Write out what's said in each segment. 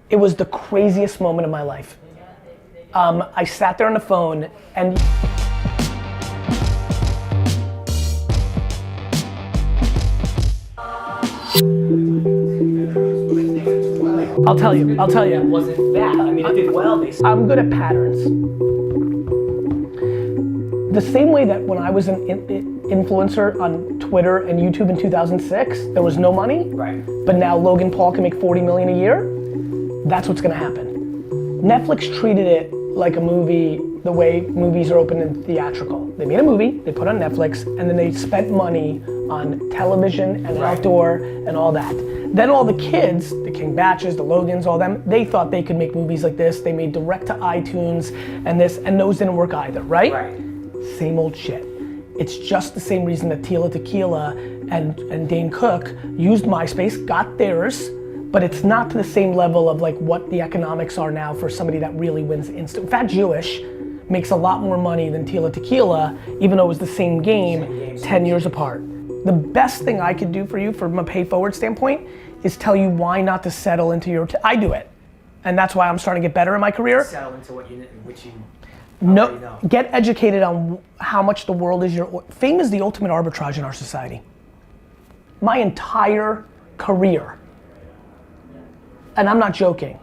It was the craziest moment of my life. I sat there on the phone and I'll tell you. It wasn't that. I mean, it did well. I'm good at patterns. The same way that when I was an influencer on Twitter and YouTube in 2006, there was no money, right? But now Logan Paul can make 40 million a year, that's what's gonna happen. Netflix treated it like a movie, the way movies are open and theatrical. They made a movie, they put it on Netflix, and then they spent money on television and outdoor and all that. Then all the kids, the King Batches, the Logans, all them, they thought they could make movies like this. They made direct to iTunes and this, and those didn't work either, right? Right. Same old shit. It's just the same reason that Tila Tequila and Dane Cook used MySpace, got theirs, but it's not to the same level of like what the economics are now for somebody that really wins instant. Fat Jewish makes a lot more money than Tila Tequila, even though it was the same game 10 years apart. The best thing I could do for you from a pay forward standpoint is tell you why not to settle into your, I do it. And that's why I'm starting to get better in my career. Settle into which you No, get educated on how much the world is your, fame is the ultimate arbitrage in our society. My entire career, and I'm not joking,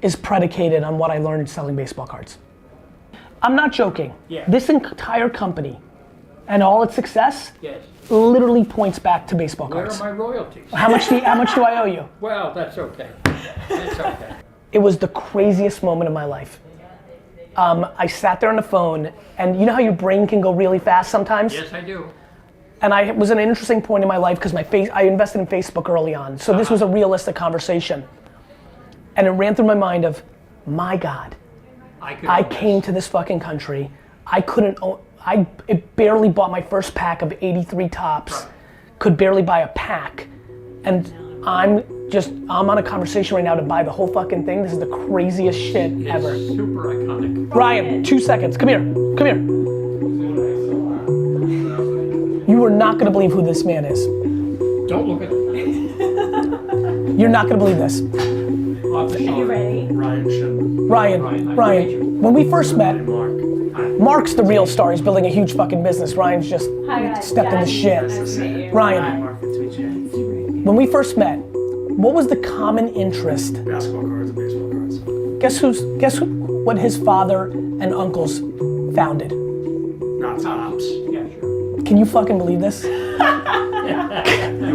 is predicated on what I learned selling baseball cards. I'm not joking. Yeah. This entire company and all its success literally points back to baseball cards. Where are my royalties? How much do I owe you? Well, that's okay. That's okay. It was the craziest moment of my life. I sat there on the phone, and you know how your brain can go really fast sometimes? Yes, I do. And I was at an interesting point in my life because I invested in Facebook early on, so this was a realistic conversation. And it ran through my mind of, my God, I came to this fucking country, I barely bought my first pack of 83 tops, could barely buy a pack, and I'm on a conversation right now to buy the whole fucking thing. This is the craziest shit ever. It's super iconic. Ryan, 2 seconds, come here. You are not gonna believe who this man is. Don't look at it. You're not gonna believe this. Are you ready? Ryan, when we first met, Mark's the real star. He's building a huge fucking business. Ryan's just stepped in the shit. Ryan, when we first met, what was the common interest? Basketball cards and baseball cards. Guess what his father and uncles founded? Not tops. Yeah, sure. Can you fucking believe this? You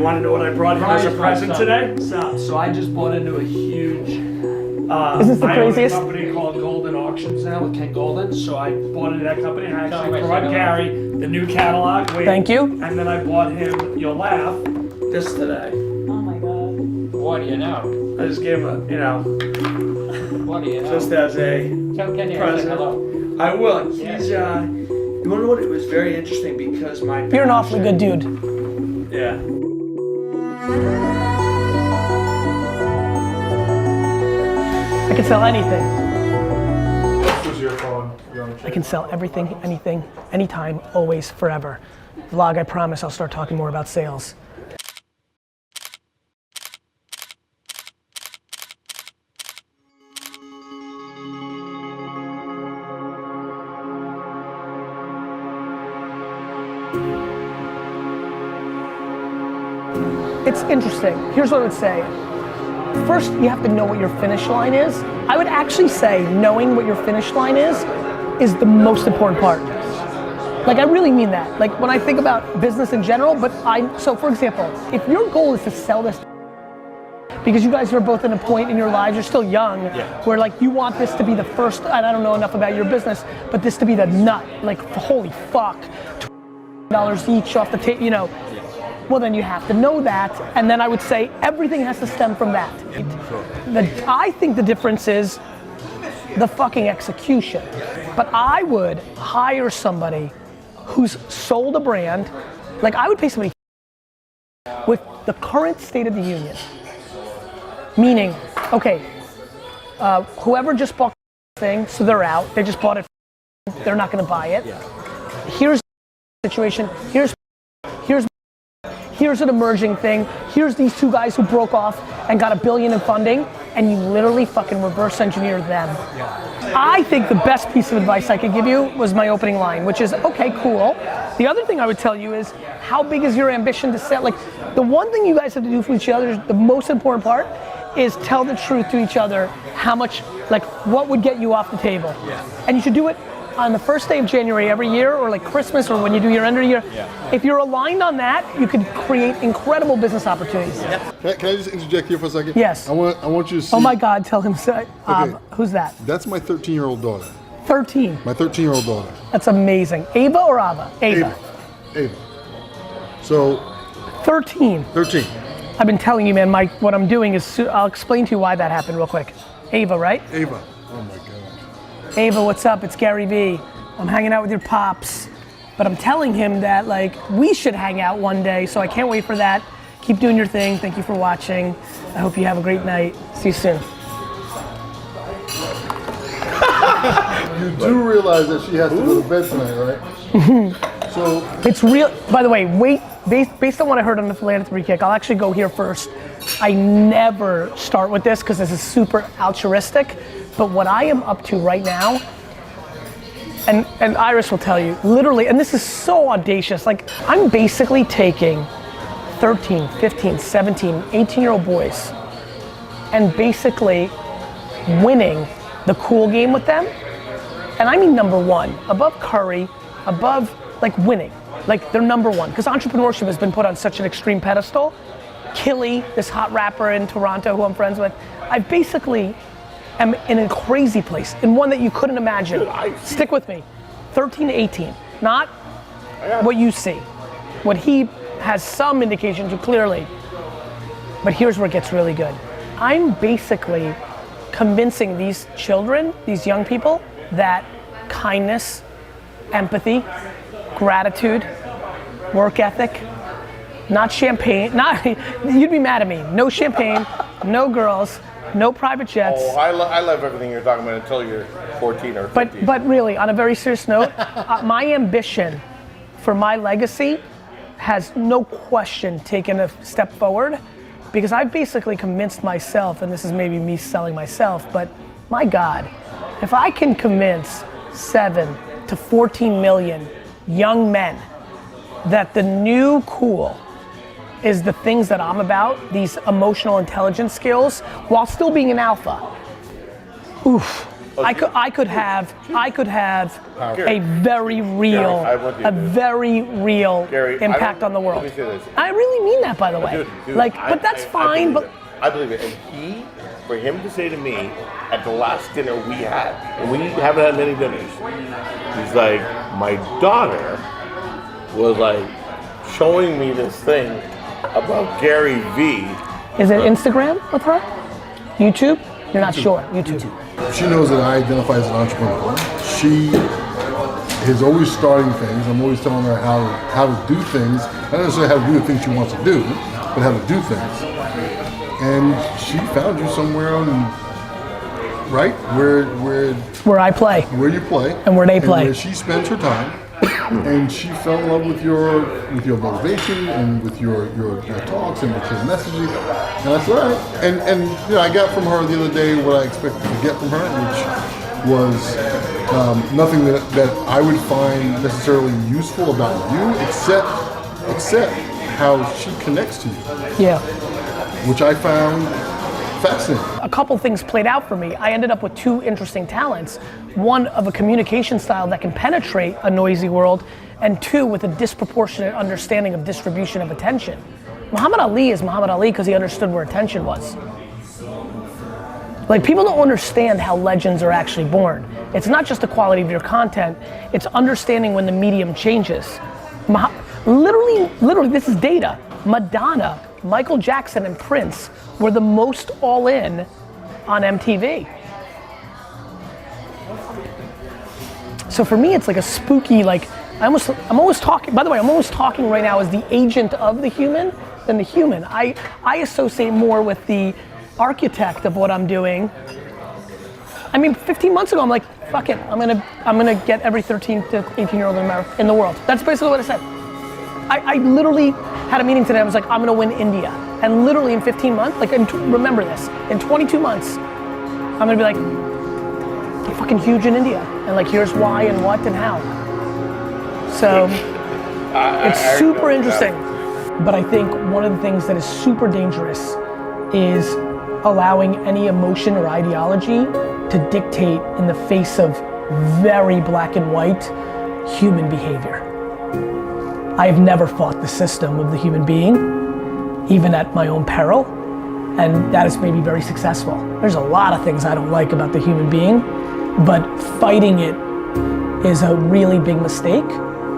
want to know what I brought him as a present today? So I just bought into a huge. Is this the craziest? I own a company called Golden Auctions now with Ken Golden. So I bought into that company and I actually brought Gary the new catalog. Thank you. And then I bought him, you'll laugh, this today. Oh my God. What do you know? I just gave him a, What do you know? just as a Tell Kenny I said present. hello. I will. He's, you want to know what? It was very interesting because my You're an awfully good dude. Yeah. I can sell anything. This was your phone. I can sell everything, anything, anytime, always, forever. Vlog, I promise I'll start talking more about sales. It's interesting. Here's what I would say. First, you have to know what your finish line is. I would actually say knowing what your finish line is the most important part. Like, I really mean that. Like, when I think about business in general, so for example, if your goal is to sell this, because you guys are both in a point in your lives, you're still young, where like you want this to be the first, and I don't know enough about your business, but this to be the nut, like holy fuck, $20 each off the table, well then you have to know that, and then I would say everything has to stem from that. I think the difference is the fucking execution. But I would hire somebody who's sold a brand, like I would pay somebody with the current state of the union. Meaning, okay, whoever just bought thing, so they're out, they just bought it, they're not gonna buy it. Here's the situation, here's here's an emerging thing, here's these two guys who broke off and got $1 billion in funding, and you literally fucking reverse engineer them. I think the best piece of advice I could give you was my opening line, which is, okay, cool. The other thing I would tell you is, how big is your ambition to set? Like, the one thing you guys have to do for each other, the most important part, is tell the truth to each other, how much, like, what would get you off the table. And you should do it on the first day of January every year, or like Christmas, or when you do your end of the year. If you're aligned on that, you could create incredible business opportunities. Can I just interject here for a second? Yes. I want you to see. Oh my God, tell him, who's that? That's my 13-year-old daughter. 13. My 13-year-old daughter. That's amazing. Ava or Ava? Ava. Ava. So. 13. 13. I've been telling you, man, what I'm doing is, I'll explain to you why that happened real quick. Ava, right? Ava. Oh my God. Ava, what's up? It's Garyvee. I'm hanging out with your pops. But I'm telling him that, like, we should hang out one day, so I can't wait for that. Keep doing your thing. Thank you for watching. I hope you have a great night. See you soon. You do realize that she has to go to bed tonight, right? So. It's real, by the way, based on what I heard on the philanthropy kick, I'll actually go here first. I never start with this because this is super altruistic, but what I am up to right now, and Iris will tell you, literally, and this is so audacious, like, I'm basically taking 13, 15, 17, 18-year-old boys and basically winning the cool game with them. And I mean number one, above Curry, above, like, winning. Like, they're number one, because entrepreneurship has been put on such an extreme pedestal. Killy, this hot rapper in Toronto who I'm friends with, I basically am in a crazy place, in one that you couldn't imagine. Stick with me. 13 to 18, not what you see, what he has some indication to clearly. But here's where it gets really good. I'm basically convincing these children, these young people, that kindness, empathy, gratitude, work ethic, not champagne, you'd be mad at me. No champagne, no girls, no private jets. Oh, I love everything you're talking about until you're 14 or 15. But really, on a very serious note, my ambition for my legacy has no question taken a step forward, because I've basically convinced myself, and this is maybe me selling myself, but my God, if I can convince 7 to 14 million young men that the new cool is the things that I'm about, these emotional intelligence skills, while still being an alpha. Oof. I could have a very real Gary, impact on the world. Let me say this. I really mean that, by the way. Dude, but that's fine. I believe it. And for him to say to me at the last dinner we had, and we haven't had many dinners, he's like, my daughter was like showing me this thing about Garyvee. Is it Instagram with her? YouTube? You're not sure. YouTube. She knows that I identify as an entrepreneur. She is always starting things. I'm always telling her how to do things. Not necessarily how to do the things she wants to do, but how to do things. And she found you somewhere on, right? Where I play. Where you play. And where they play. And where she spends her time. And she fell in love with your motivation and with your talks and with your messaging. And I said, all right. And you know, I got from her the other day what I expected to get from her, which was nothing that I would find necessarily useful about you, except how she connects to you. Yeah. Which I found fascinating. A couple things played out for me. I ended up with 2 interesting talents. One of a communication style that can penetrate a noisy world, and 2 with a disproportionate understanding of distribution of attention. Muhammad Ali is Muhammad Ali because he understood where attention was. Like, people don't understand how legends are actually born. It's not just the quality of your content, it's understanding when the medium changes. Literally, this is data. Madonna, Michael Jackson, and Prince were the most all in on MTV. So for me, it's like a spooky, like, I'm almost talking, by the way, I'm almost talking right now as the agent of the human than the human. I associate more with the architect of what I'm doing. I mean, 15 months ago, I'm like, fuck it, I'm gonna get every 13 to 18-year-old in the world. That's basically what I said. I literally had a meeting today. I was like, I'm gonna win India. And literally in 15 months, like, remember this, in 22 months, I'm gonna be like, I'm fucking huge in India. And like, here's why and what and how. So, it's super interesting. But I think one of the things that is super dangerous is allowing any emotion or ideology to dictate in the face of very black and white human behavior. I have never fought the system of the human being, even at my own peril, and that has made me very successful. There's a lot of things I don't like about the human being, but fighting it is a really big mistake.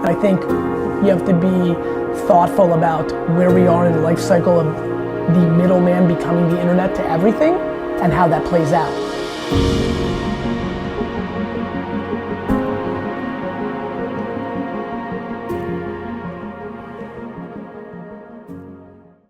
I think you have to be thoughtful about where we are in the life cycle of the middleman becoming the internet to everything and how that plays out.